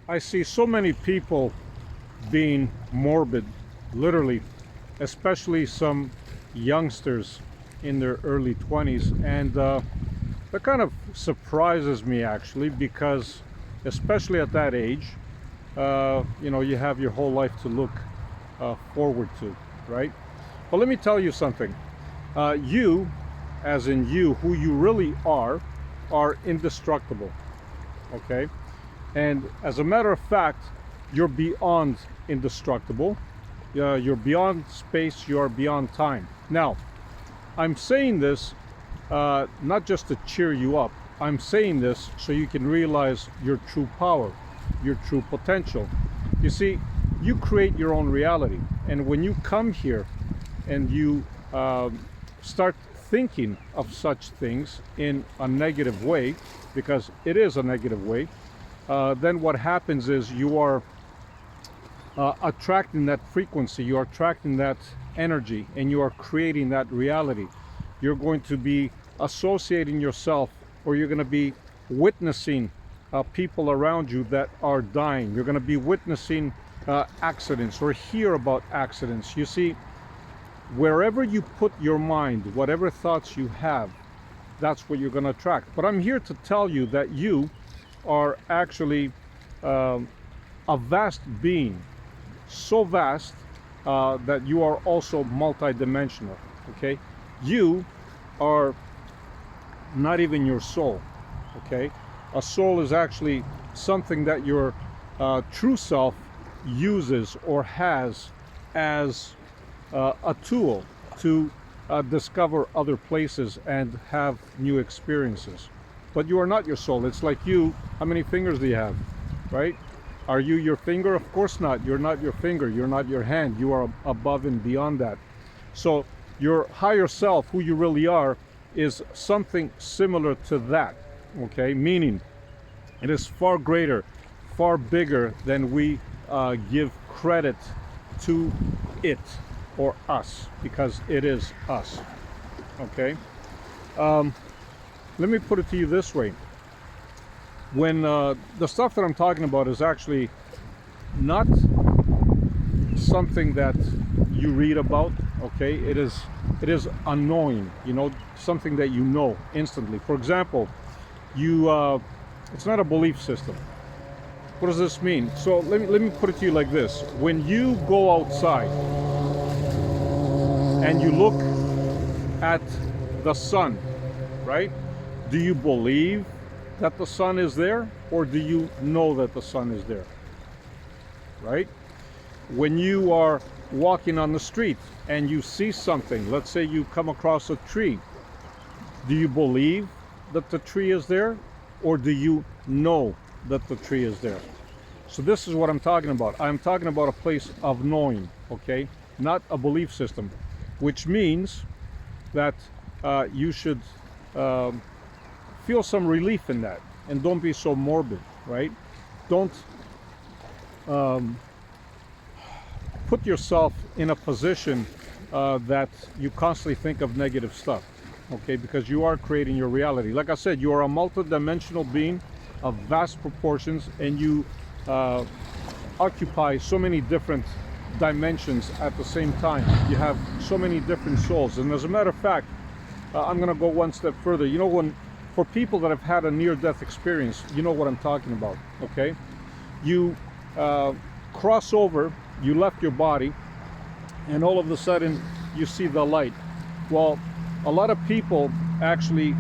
I see so many people being morbid, literally, especially some youngsters in their early 20s. And that kind of surprises me actually, because especially at that age, you have your whole life to look forward to, right? But let me tell you something. You, as in you, who you really are indestructible, okay? And as a matter of fact, you're beyond indestructible. You're beyond space, you're beyond time. Now, I'm saying this not just to cheer you up. I'm saying this so you can realize your true power, your true potential. You see, you create your own reality. And when you come here and you start thinking of such things in a negative way, because it is a negative way, then what happens is you are attracting that frequency, you are attracting that energy, and you are creating that reality. You're going to be associating yourself, or you're going to be witnessing people around you that are dying. You're going to be witnessing accidents or hear about accidents. You see, wherever you put your mind, whatever thoughts you have, that's what you're going to attract. But I'm here to tell you that you are actually a vast being, so vast that you are also multidimensional. Okay, you are not even your soul. Okay, a soul is actually something that your true self uses or has as a tool to discover other places and have new experiences. But you are not your soul. It's like you, how many fingers do you have, right? Are you your finger? Of course not. You're not your finger. You're not your hand. You are above and beyond that. So your higher self, who you really are, is something similar to that, okay? Meaning it is far greater, far bigger than we give credit to it or us, because it is us, okay? Let me put it to you this way. When the stuff that I'm talking about is actually not something that you read about, okay? It is unknowing, something that you know instantly. For example, it's not a belief system. What does this mean? So let me put it to you like this. When you go outside and you look at the sun, right? Do you believe that the sun is there, or do you know that the sun is there? Right? When you are walking on the street and you see something, let's say you come across a tree, do you believe that the tree is there, or do you know that the tree is there? So this is what I'm talking about. I'm talking about a place of knowing, okay? Not a belief system, which means that you should feel some relief in that, and don't be so morbid, right? Don't put yourself in a position that you constantly think of negative stuff, okay? Because you are creating your reality. Like I said, you are a multidimensional being of vast proportions, and you occupy so many different dimensions at the same time. You have so many different souls. And as a matter of fact, I'm going to go one step further. For people that have had a near-death experience, you know what I'm talking about, okay? You cross over, you left your body, and all of a sudden you see the light. Well, a lot of people actually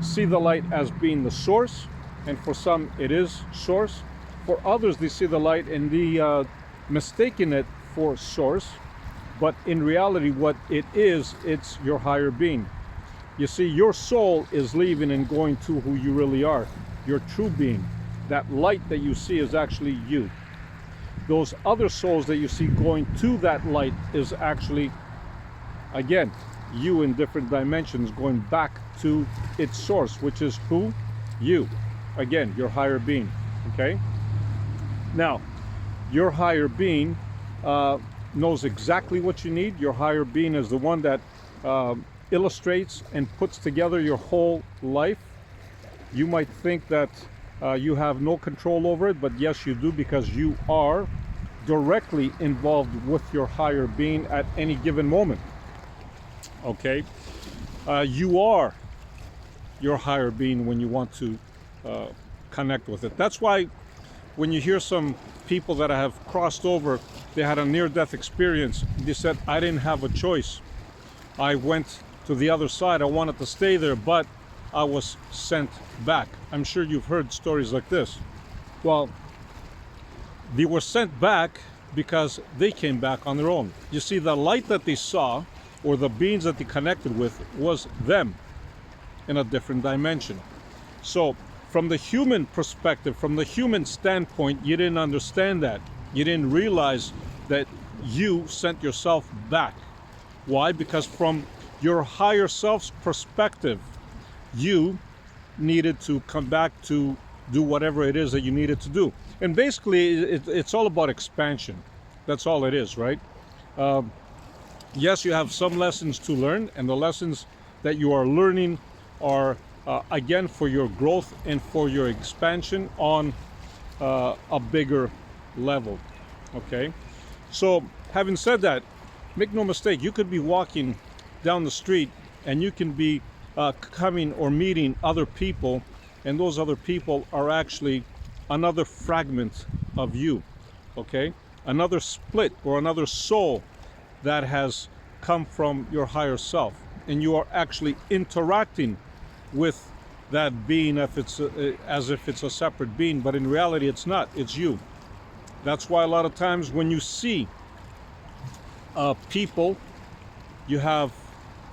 see the light as being the source, and for some it is source. For others, they see the light and they mistaken it for source, but in reality what it is, it's your higher being. You see, your soul is leaving and going to who you really are, your true being. That light that you see is actually you. Those other souls that you see going to that light is actually, again, you in different dimensions going back to its source, which is who? You. Again, your higher being, okay? Now, your higher being knows exactly what you need. Your higher being is the one that illustrates and puts together your whole life. You might think that you have no control over it, but yes, you do, because you are directly involved with your higher being at any given moment. Okay, you are your higher being when you want to connect with it. That's why when you hear some people that have crossed over, they had a near-death experience, they said, I didn't have a choice. I went to the other side. I wanted to stay there, but I was sent back. I'm sure you've heard stories like this. Well, they were sent back because they came back on their own. You see, the light that they saw, or the beings that they connected with, was them in a different dimension. So from the human perspective, from the human standpoint, you didn't understand that. You didn't realize that you sent yourself back. Why? Because from your higher self's perspective, you needed to come back to do whatever it is that you needed to do. And basically, it's all about expansion. That's all it is, right? Yes, you have some lessons to learn, and the lessons that you are learning are, again, for your growth and for your expansion on a bigger level, okay? So, having said that, make no mistake, you could be walking down the street and you can be coming or meeting other people, and those other people are actually another fragment of you, okay? Another split or another soul that has come from your higher self, and you are actually interacting with that being if it's as if it's a separate being, but in reality it's not, it's you. That's why a lot of times when you see people, you have,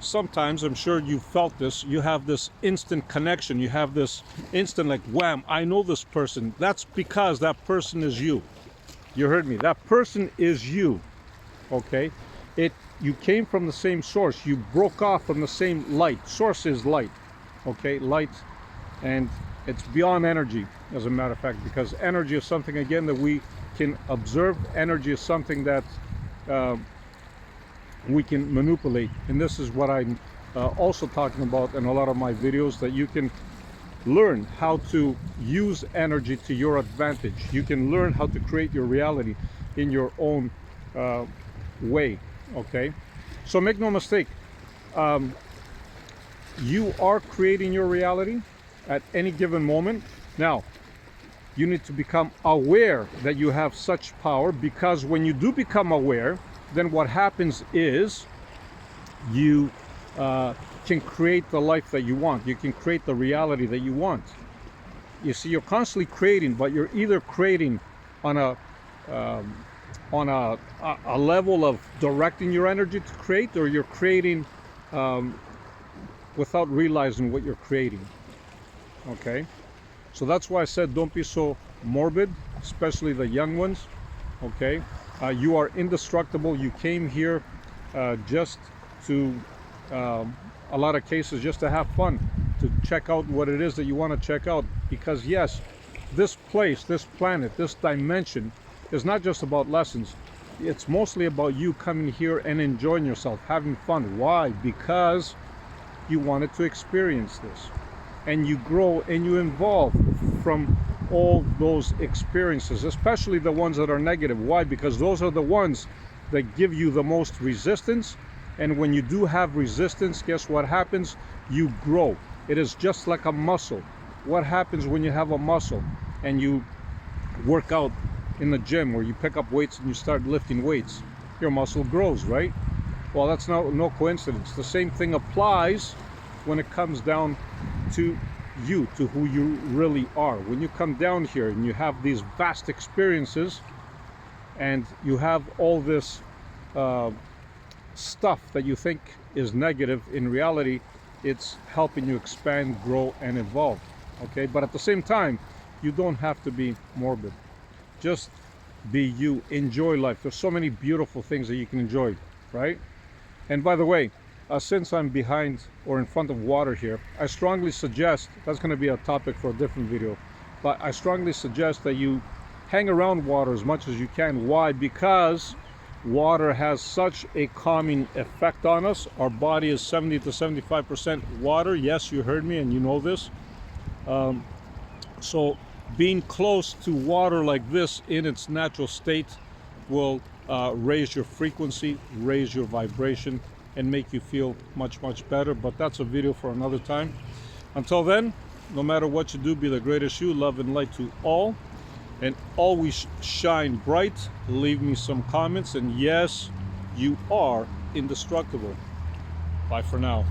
sometimes, I'm sure you felt this, you have this instant connection, you have this instant like, wham, I know this person. That's because that person is you. You heard me, that person is you, okay? You came from the same source, you broke off from the same light. Source is light, okay? Light, and it's beyond energy, as a matter of fact, because energy is something, again, that we can observe. Energy is something that we can manipulate, and this is what I'm also talking about in a lot of my videos, that you can learn how to use energy to your advantage. You can learn how to create your reality in your own way, okay? So make no mistake, you are creating your reality at any given moment. Now, you need to become aware that you have such power, because when you do become aware, then what happens is you can create the life that you want. You can create the reality that you want. You see, you're constantly creating, but you're either creating on a level of directing your energy to create, or you're creating without realizing what you're creating. Okay, so that's why I said don't be so morbid, especially the young ones. Okay, you are indestructible. You came here just to, a lot of cases, just to have fun, to check out what it is that you want to check out. Because yes, this place, this planet, this dimension is not just about lessons. It's mostly about you coming here and enjoying yourself, having fun. Why? Because you wanted to experience this, and you grow and you evolve from all those experiences, especially the ones that are negative. Why? Because those are the ones that give you the most resistance, and when you do have resistance, guess what happens? You grow. It is just like a muscle. What happens when you have a muscle and you work out in the gym, or you pick up weights and you start lifting weights? Your muscle grows, right? Well, that's no coincidence. The same thing applies when it comes down to you, to who you really are. When you come down here and you have these vast experiences, and you have all this stuff that you think is negative, in reality it's helping you expand, grow, and evolve. Okay, but at the same time, you don't have to be morbid. Just be you. Enjoy life. There's so many beautiful things that you can enjoy, right? And by the way, since I'm behind or in front of water here, I strongly suggest, that's going to be a topic for a different video, but I strongly suggest that you hang around water as much as you can. Why? Because water has such a calming effect on us. Our body is 70 to 75% water. Yes, you heard me, and you know this. So being close to water like this in its natural state will raise your frequency, raise your vibration, and make you feel much, much better. But that's a video for another time. Until then, no matter what you do, be the greatest you. Love and light to all, and always shine bright. Leave me some comments, and yes, you are indestructible. Bye for now.